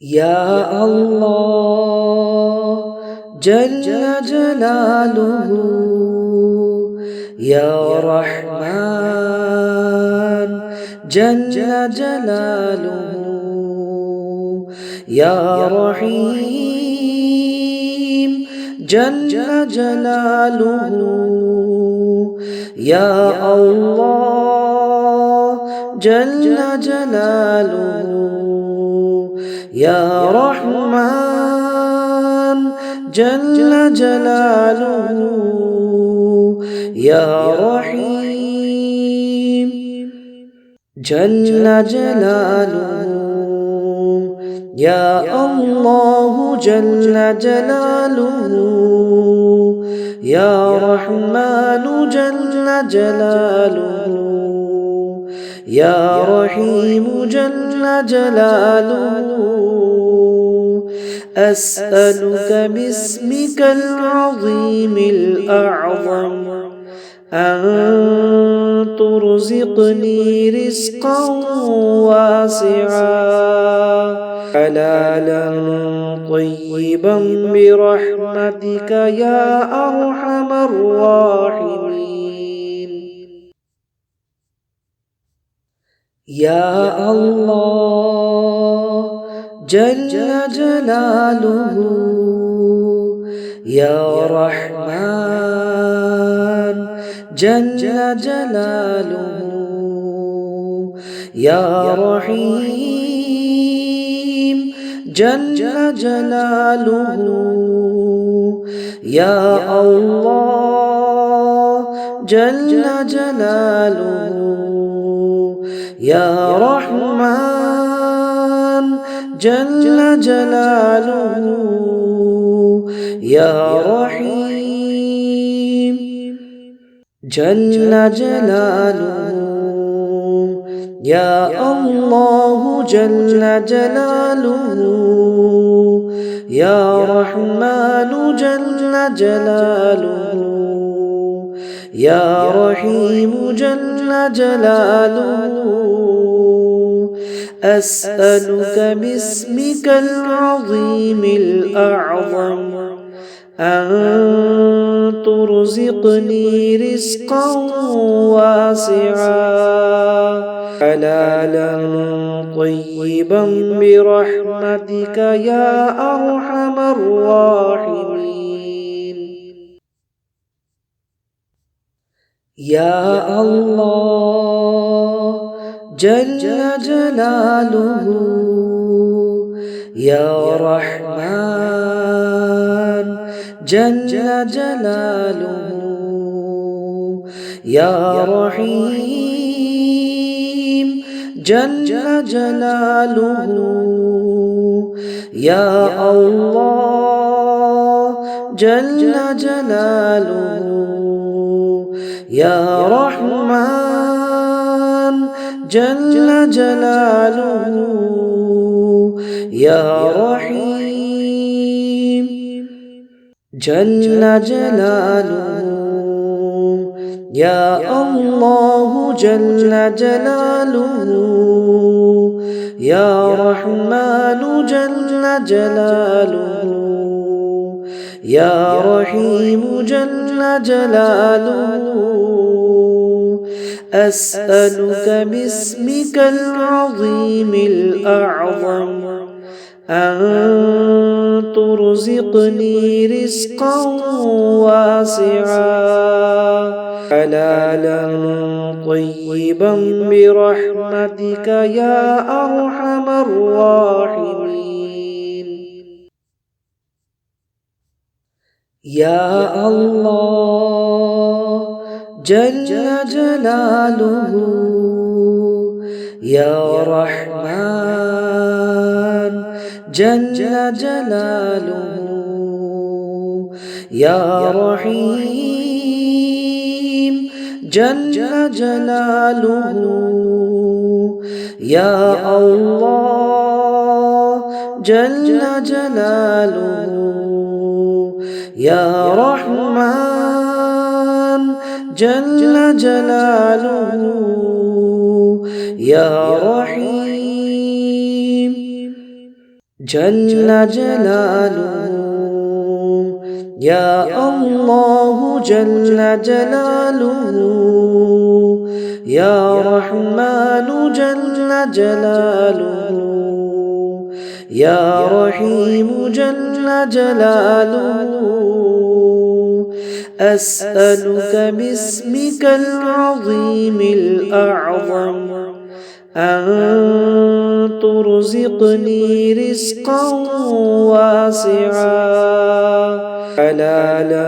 يا الله جل جلاله، يا رحمن جل جلاله، يا رحيم جل جلاله، يا الله جل جلاله، يا رحمن جل جلاله، يا رحيم جل جلاله، يا الله جل جلاله، يا رحمن جل جلاله، يا رحيم جل جلاله. أسألك باسمك العظيم الأعظم أن ترزقني رزقا واسعا حلالا طيبا برحمتك يا أرحم الراحمين. يا الله جل جلاله، يا رحمن جل جلاله، يا رحيم جل جلاله، يا الله جل جلاله، يا رحمن جل جلاله، يا رحيم جل جلاله، يا الله جل جلاله، يا رحمن جل جلاله، يا رحيم جل جلاله. أسألك باسمك العظيم الأعظم أن ترزقني رزقا واسعا حلالا طيبا برحمتك يا أرحم الراحمين. يا الله جل جلاله، يا رحمن جل جلاله، يا رحيم جل جلاله، يا الله جل جلاله، يا رحمن جل جلاله، يا رحيم جل جلاله، يا الله جل جلاله، يا رحمن جل جلاله، يا رحيم جل جلاله. أسألك باسمك العظيم الأعظم أن ترزقني رزقا واسعا حلالا طيبا برحمتك يا أرحم الراحمين. يا الله جل جلاله، يا رحمن جل جلاله، يا رحيم جل جلاله، يا الله جل جلاله، يا رحمن جل جلاله، يا رحيم جل جلاله. يا الله جل جلاله. يا رحمن جل جلاله. يا رحيم جل جلاله. أسألك باسمك العظيم الأعظم أن ترزقني رزقا واسعا حلالا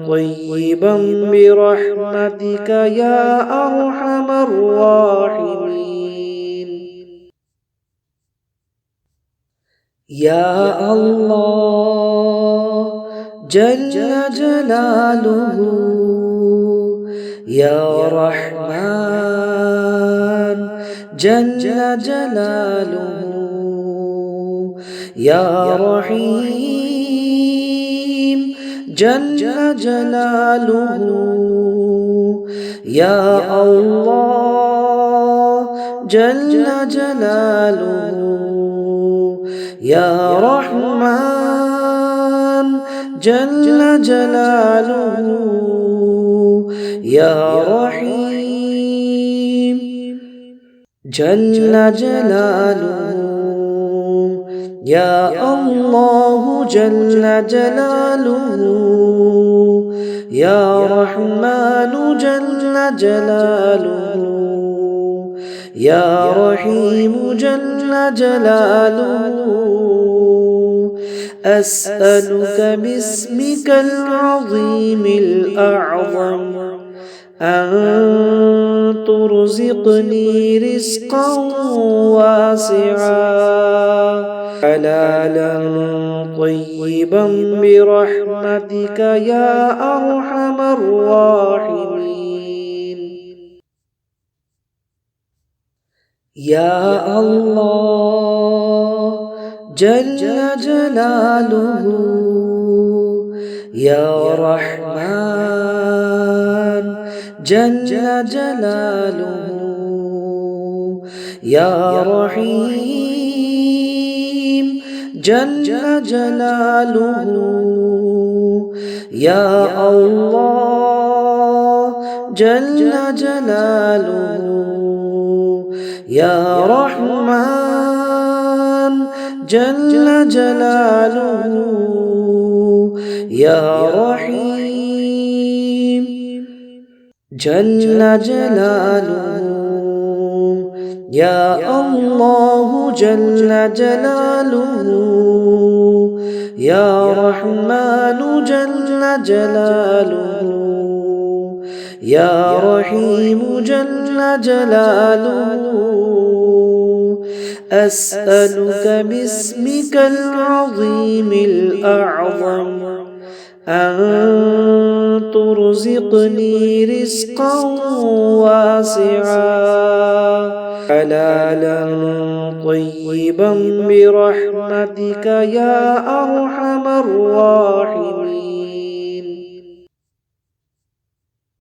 طيبا برحمتك يا أرحم الراحمين. يا الله جل جلاله. يا رحمن جل جلاله. يا رحيم جل جلاله. يا الله جل جلاله. يا رحمن جل جلاله. يا رحيم جل جلاله. يا الله جل جلاله. يا رحمن جل جلاله. يا رحيم جل جلاله. أسألك باسمك العظيم الأعظم أن ترزقني رزقا واسعا حلالا طيبا برحمتك يا أرحم الراحمين. يا الله جل جلاله. يا رحمن جل جلاله. يا رحيم جل جلاله. يا الله جل جلاله. يا رحمن جل جلاله. يا رحيم جل جلاله. يا الله جل جلاله. يا رحمن جل جلاله. يا رحيم جل جلاله. أسألك باسمك العظيم الأعظم أن ترزقني رزقا واسعا حلالا طيبا برحمتك يا أرحم الراحمين.